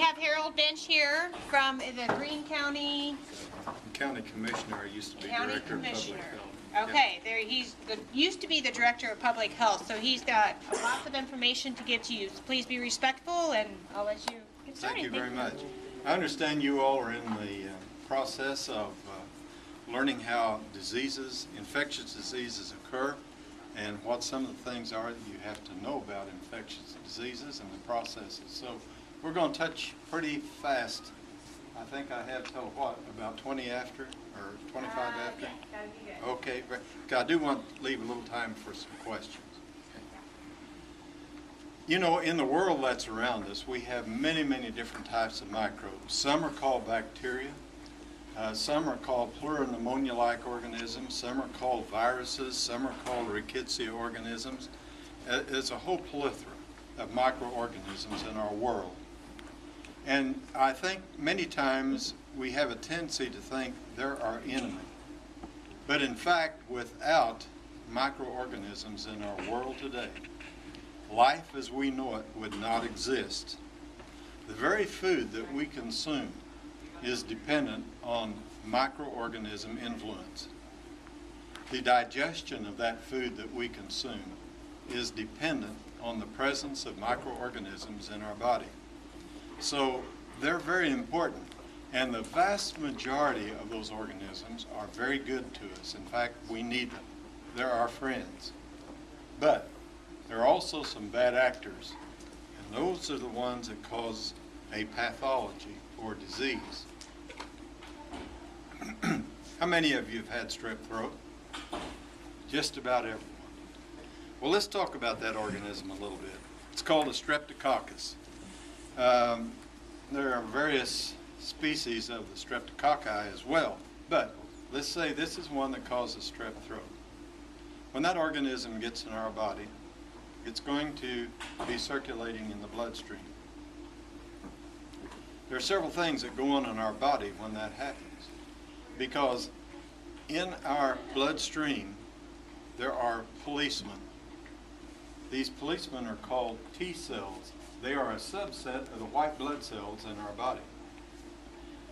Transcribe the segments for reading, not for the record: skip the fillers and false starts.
have Herald Bench here from the Greene County County Commissioner. I used to be County Director Commissioner. of Public Health. Okay, there used to be the Director of Public Health, so he's got lots of information to give to you. So please be respectful, and I'll let you get started. Thank you very much. I understand you all are in the process of learning how diseases, infectious diseases occur, and what some of the things are that you have to know about infectious diseases and the processes. So we're going to touch pretty fast. I think I have till what, about 20 after, or 25 after? Yeah, that'd be good. Okay, but I do want to leave a little time for some questions. Okay. You know, in the world that's around us, we have many, many different types of microbes. Some are called bacteria. Some are called pleuropneumonia-like organisms. Some are called viruses. Some are called rickettsia organisms. There's a whole plethora of microorganisms in our world. And I think many times we have a tendency to think they're our enemy. But in fact, without microorganisms in our world today, life as we know it would not exist. The very food that we consume is dependent on microorganism influence. The digestion of that food that we consume is dependent on the presence of microorganisms in our body. So they're very important, and the vast majority of those organisms are very good to us. In fact, we need them. They're our friends. But there are also some bad actors, and those are the ones that cause a pathology or disease. How many of you have had strep throat? Just about everyone. Well, let's talk about that organism a little bit. It's called a streptococcus. There are various species of the streptococci as well, but let's say this is one that causes strep throat. When that organism gets in our body, it's going to be circulating in the bloodstream. There are several things that go on in our body when that happens, because in our bloodstream there are policemen. These policemen are called T cells. They are a subset of the white blood cells in our body.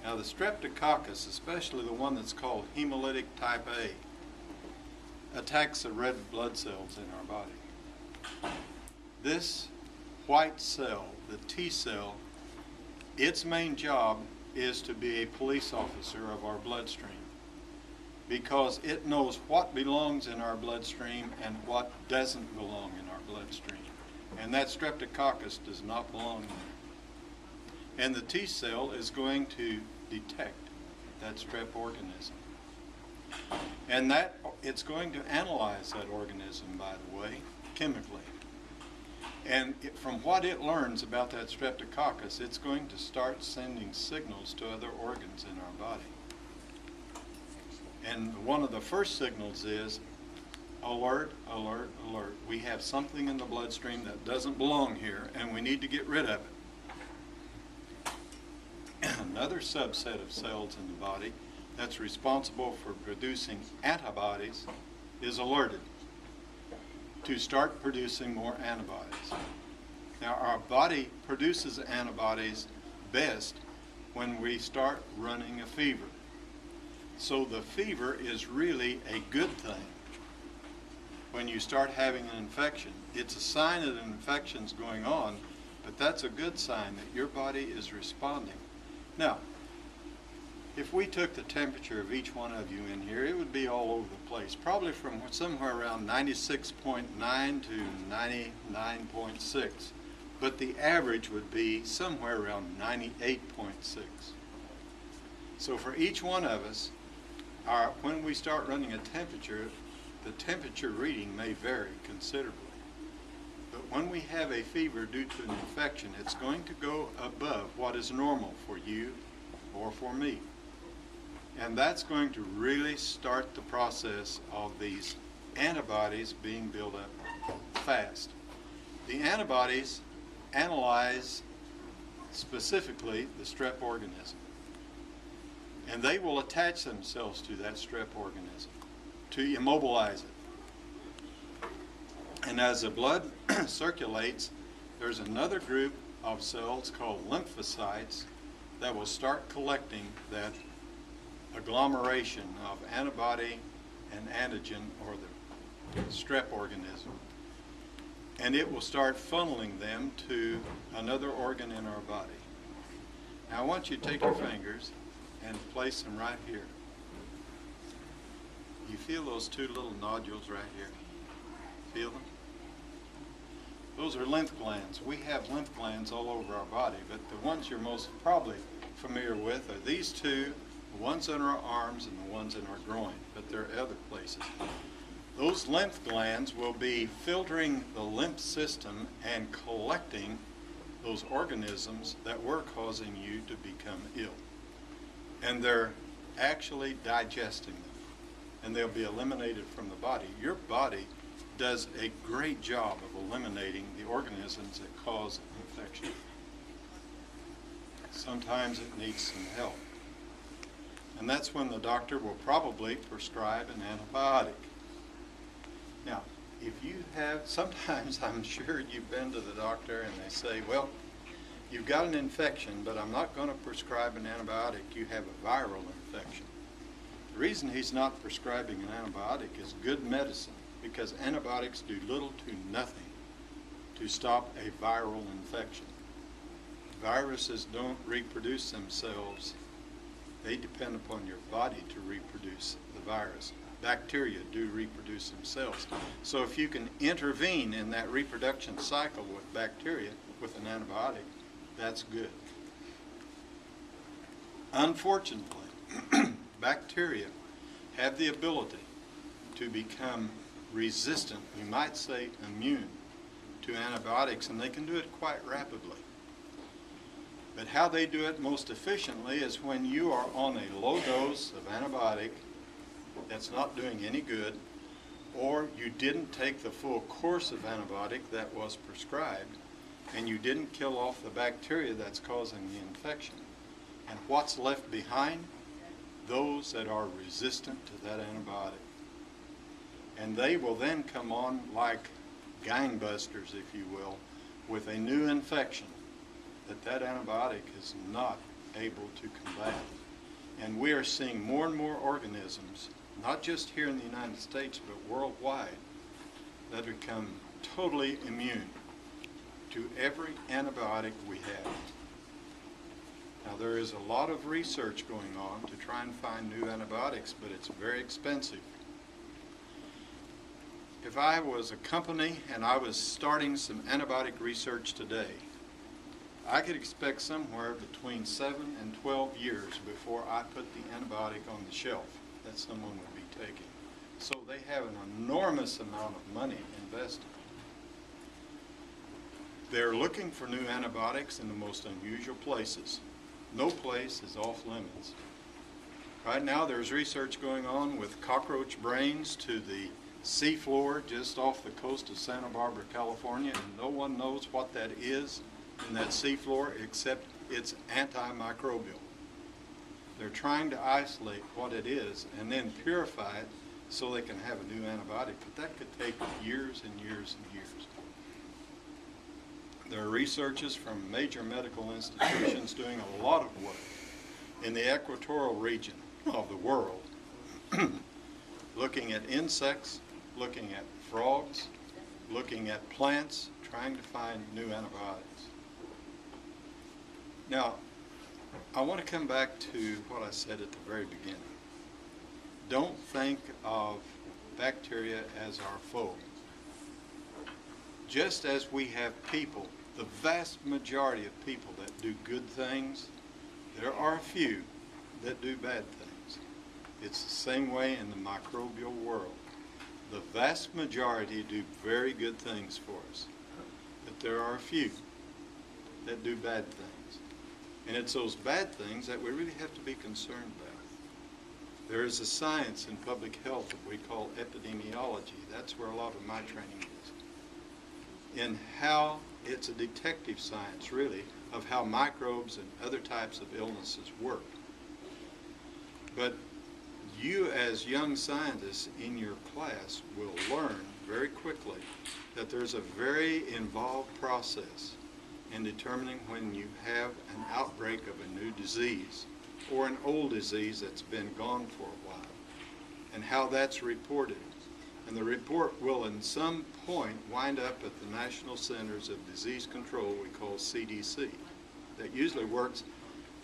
Now the streptococcus, especially the one that's called hemolytic type A, attacks the red blood cells in our body. This white cell, the T cell, its main job is to be a police officer of our bloodstream, because it knows what belongs in our bloodstream and what doesn't belong in our bloodstream. And that streptococcus does not belong there. And the T cell is going to detect that strep organism. And that it's going to analyze that organism, by the way, chemically. And from what it learns about that streptococcus, it's going to start sending signals to other organs in our body. And one of the first signals is alert, alert, alert. We have something in the bloodstream that doesn't belong here, and we need to get rid of it. Another subset of cells in the body that's responsible for producing antibodies is alerted to start producing more antibodies. Now, our body produces antibodies best when we start running a fever. So the fever is really a good thing. When you start having an infection, it's a sign that an infection's going on, but that's a good sign that your body is responding. Now, if we took the temperature of each one of you in here, it would be all over the place, probably from somewhere around 96.9 to 99.6, but the average would be somewhere around 98.6. So for each one of us, when we start running a temperature, the temperature reading may vary considerably. But when we have a fever due to an infection, it's going to go above what is normal for you or for me. And that's going to really start the process of these antibodies being built up fast. The antibodies analyze specifically the strep organism, and they will attach themselves to that strep organism to immobilize it. And as the blood circulates, there's another group of cells called lymphocytes that will start collecting that agglomeration of antibody and antigen, or the strep organism, and it will start funneling them to another organ in our body. Now I want you to take your fingers and place them right here. You feel those two little nodules right here? Feel them? Those are lymph glands. We have lymph glands all over our body, but the ones you're most probably familiar with are these two, the ones in our arms and the ones in our groin, but there are other places. Those lymph glands will be filtering the lymph system and collecting those organisms that were causing you to become ill. And they're actually digesting them, and they'll be eliminated from the body. Your body does a great job of eliminating the organisms that cause infection. Sometimes it needs some help. And that's when the doctor will probably prescribe an antibiotic. Now, if you have, sometimes I'm sure you've been to the doctor and they say, well, you've got an infection, but I'm not going to prescribe an antibiotic. You have a viral infection. The reason he's not prescribing an antibiotic is good medicine, because antibiotics do little to nothing to stop a viral infection. Viruses don't reproduce themselves. They depend upon your body to reproduce the virus. Bacteria do reproduce themselves. So if you can intervene in that reproduction cycle with bacteria with an antibiotic, that's good. Unfortunately, bacteria have the ability to become resistant, we might say immune, to antibiotics, and they can do it quite rapidly. But how they do it most efficiently is when you are on a low dose of antibiotic that's not doing any good, or you didn't take the full course of antibiotic that was prescribed, and you didn't kill off the bacteria that's causing the infection. And what's left behind? Those that are resistant to that antibiotic. And they will then come on like gangbusters, if you will, with a new infection that antibiotic is not able to combat. And we are seeing more and more organisms, not just here in the United States, but worldwide, that become totally immune to every antibiotic we have. Now, there is a lot of research going on to try and find new antibiotics, but it's very expensive. If I was a company and I was starting some antibiotic research today, I could expect somewhere between 7 and 12 years before I put the antibiotic on the shelf that someone would be taking. So they have an enormous amount of money invested. They're looking for new antibiotics in the most unusual places. No place is off limits. Right now there's research going on with cockroach brains to the seafloor just off the coast of Santa Barbara, California, and no one knows what that is in that seafloor except it's antimicrobial. They're trying to isolate what it is and then purify it so they can have a new antibiotic, but that could take years and years and years. There are researchers from major medical institutions doing a lot of work in the equatorial region of the world, looking at insects, looking at frogs, looking at plants, trying to find new antibiotics. Now, I want to come back to what I said at the very beginning. Don't think of bacteria as our foe. Just as we have people, the vast majority of people that do good things, there are a few that do bad things. It's the same way in the microbial world. The vast majority do very good things for us, but there are a few that do bad things. And it's those bad things that we really have to be concerned about. There is a science in public health that we call epidemiology. That's where a lot of my training is. In how it's a detective science, really, of how microbes and other types of illnesses work. But you as young scientists in your class will learn very quickly that there's a very involved process in determining when you have an outbreak of a new disease or an old disease that's been gone for a while, and how that's reported. And the report will in some point wind up at the National Centers of Disease Control, we call CDC. That usually works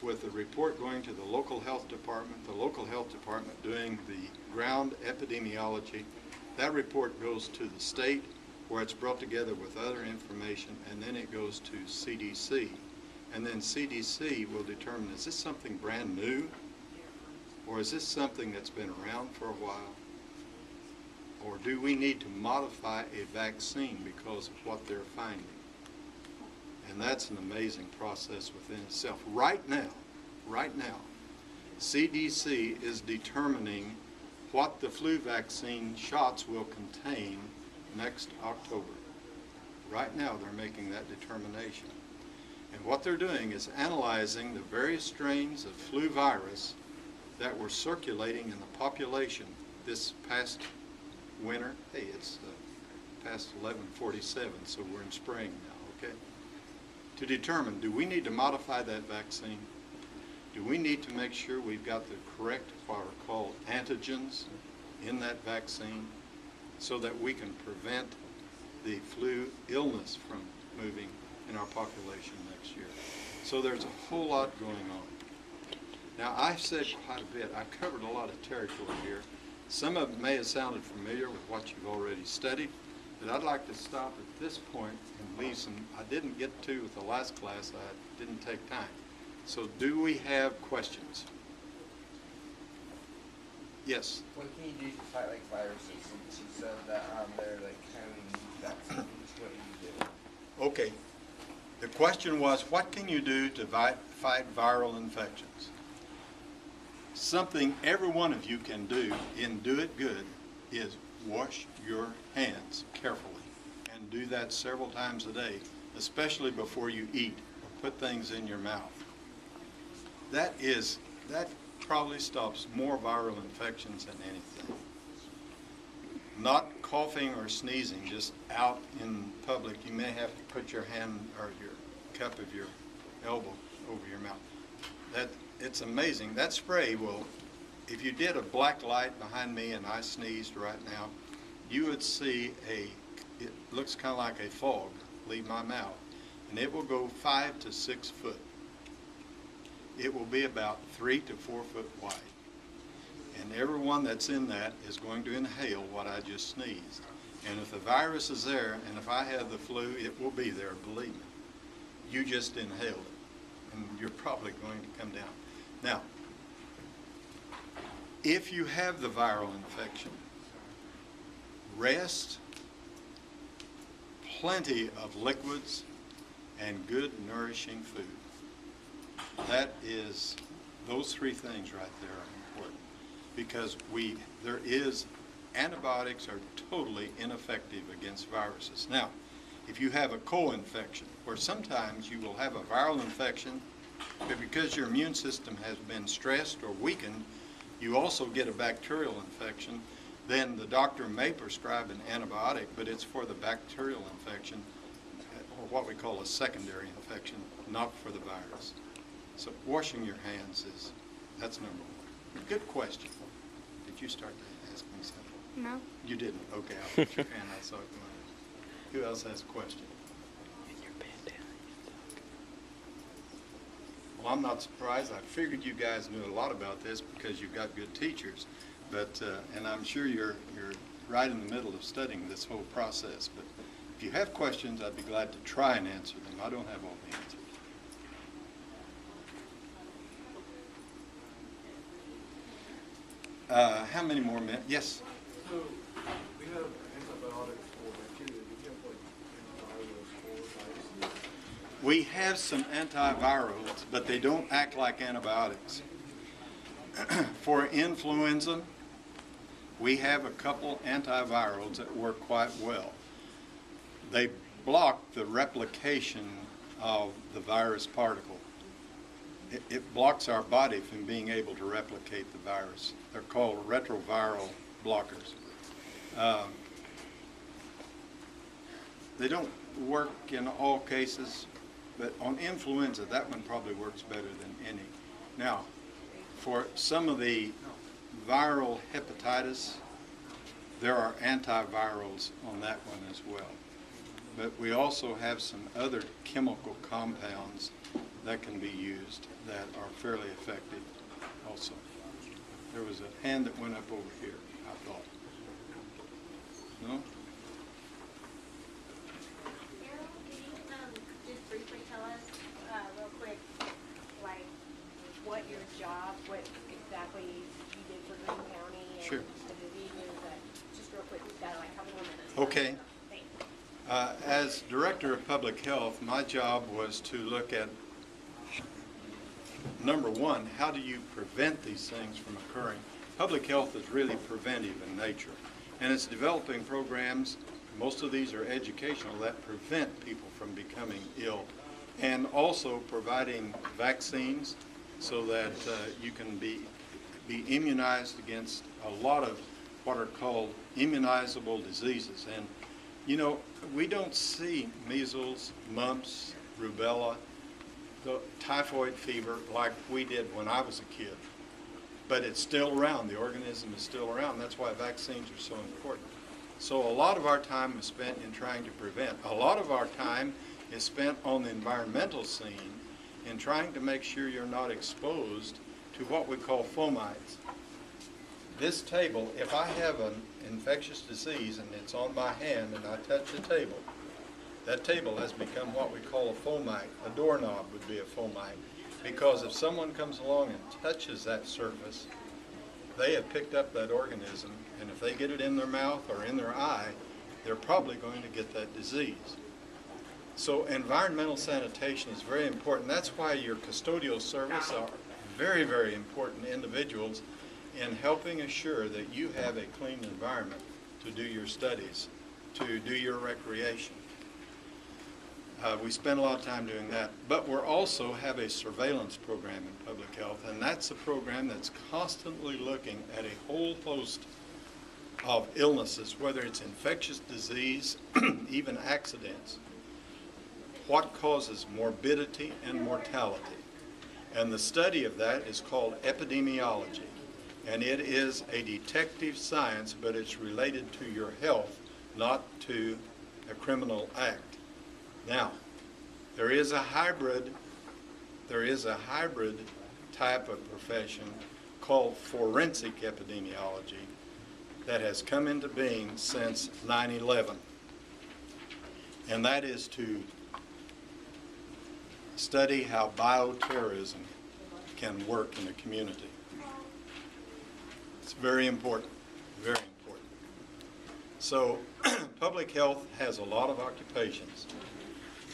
with the report going to the local health department doing the ground epidemiology. That report goes to the state, where it's brought together with other information, and then it goes to CDC. And then CDC will determine, is this something brand new? Or is this something that's been around for a while? Or do we need to modify a vaccine because of what they're finding? And that's an amazing process within itself. Right now, CDC is determining what the flu vaccine shots will contain next October. Right now, they're making that determination. And what they're doing is analyzing the various strains of flu virus that were circulating in the population this past winter. Hey, it's past 11:47, so we're in spring now, okay? To determine, do we need to modify that vaccine? Do we need to make sure we've got the correct, what are called antigens in that vaccine, so that we can prevent the flu illness from moving in our population next year? So there's a whole lot going on. Now, I've said quite a bit. I've covered a lot of territory here. Some of it may have sounded familiar with what you've already studied, but I'd like to stop at this point and leave some I didn't get to with the last class. I didn't take time. So do we have questions? Yes? What can you do to fight like viruses? Since you said that they're like having vaccines, what do you do? Okay. The question was, what can you do to fight viral infections? Something every one of you can do, and do it good, is wash your hands carefully. And do that several times a day, especially before you eat or put things in your mouth. That probably stops more viral infections than anything. Not coughing or sneezing just out in public. You may have to put your hand or your cup of your elbow over your mouth. It's amazing. That spray will, if you did a black light behind me and I sneezed right now, you would see it looks kind of like a fog leave my mouth, and it will go 5 to 6 foot. It will be about 3 to 4 foot wide. And everyone that's in that is going to inhale what I just sneezed. And if the virus is there, and if I have the flu, it will be there, believe me. You just inhaled it, and you're probably going to come down. Now, if you have the viral infection, rest, plenty of liquids, and good nourishing food. Those three things right there are important, because antibiotics are totally ineffective against viruses. Now, if you have a co-infection, where sometimes you will have a viral infection, but because your immune system has been stressed or weakened, you also get a bacterial infection, then the doctor may prescribe an antibiotic, but it's for the bacterial infection, or what we call a secondary infection, not for the virus. So washing your hands that's number one. Good question. Did you start to ask me something? No. You didn't? Okay, I'll put your hand, I saw it going. Who else has a question? Well, I'm not surprised. I figured you guys knew a lot about this because you've got good teachers, but and I'm sure you're right in the middle of studying this whole process. But if you have questions, I'd be glad to try and answer them. I don't have all the answers. How many more minutes? Yes? So, we have antibiotics for bacteria. Do you have like antivirals for viruses? We have some antivirals, but they don't act like antibiotics. For influenza, we have a couple antivirals that work quite well. They block the replication of the virus particle. It blocks our body from being able to replicate the virus. They're called retroviral blockers. They don't work in all cases, but on influenza, that one probably works better than any. Now, for some of the viral hepatitis, there are antivirals on that one as well. But we also have some other chemical compounds that can be used that are fairly effective also. There was a hand that went up over here, I thought. No? Herald, can you just briefly tell us, real quick, like, what your job, what exactly you did for Green County and Sure. the diseases, just real quick, we've got like a couple more minutes. Okay. Thanks. As Director of Public Health, my job was to look at, number one, how do you prevent these things from occurring? Public health is really preventive in nature, and it's developing programs, most of these are educational, that prevent people from becoming ill, and also providing vaccines so that you can be immunized against a lot of what are called immunizable diseases. And you know, we don't see measles, mumps, rubella, the typhoid fever like we did when I was a kid. But it's still around. The organism is still around. That's why vaccines are so important. So a lot of our time is spent in trying to prevent. A lot of our time is spent on the environmental scene in trying to make sure you're not exposed to what we call fomites. This table, if I have an infectious disease and it's on my hand and I touch the table, that table has become what we call a fomite. A doorknob would be a fomite, because if someone comes along and touches that surface, they have picked up that organism, and if they get it in their mouth or in their eye, they're probably going to get that disease. So environmental sanitation is very important. That's why your custodial service are very, very important individuals in helping assure that you have a clean environment to do your studies, to do your recreation. We spend a lot of time doing that, but we also have a surveillance program in public health, and that's a program that's constantly looking at a whole host of illnesses, whether it's infectious disease, even accidents. What causes morbidity and mortality? And the study of that is called epidemiology. And it is a detective science, but it's related to your health, not to a criminal act. Now, there is a hybrid type of profession called forensic epidemiology that has come into being since 9/11. And that is to study how bioterrorism can work in a community. It's very important, very important. So public health has a lot of occupations,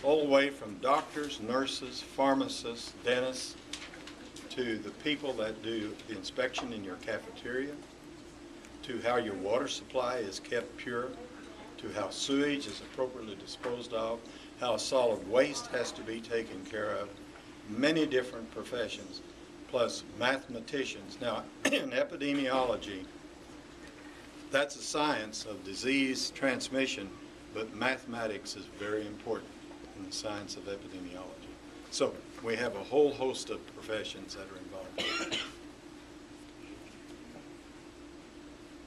all the way from doctors, nurses, pharmacists, dentists, to the people that do the inspection in your cafeteria, to how your water supply is kept pure, to how sewage is appropriately disposed of, how solid waste has to be taken care of, many different professions, plus mathematicians. Now, in epidemiology, that's a science of disease transmission, but mathematics is very important in the science of epidemiology. So we have a whole host of professions that are involved.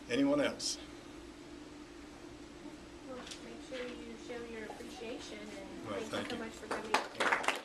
Anyone else? Well, make sure you show your appreciation, and Well, thank you thank so you. much for coming.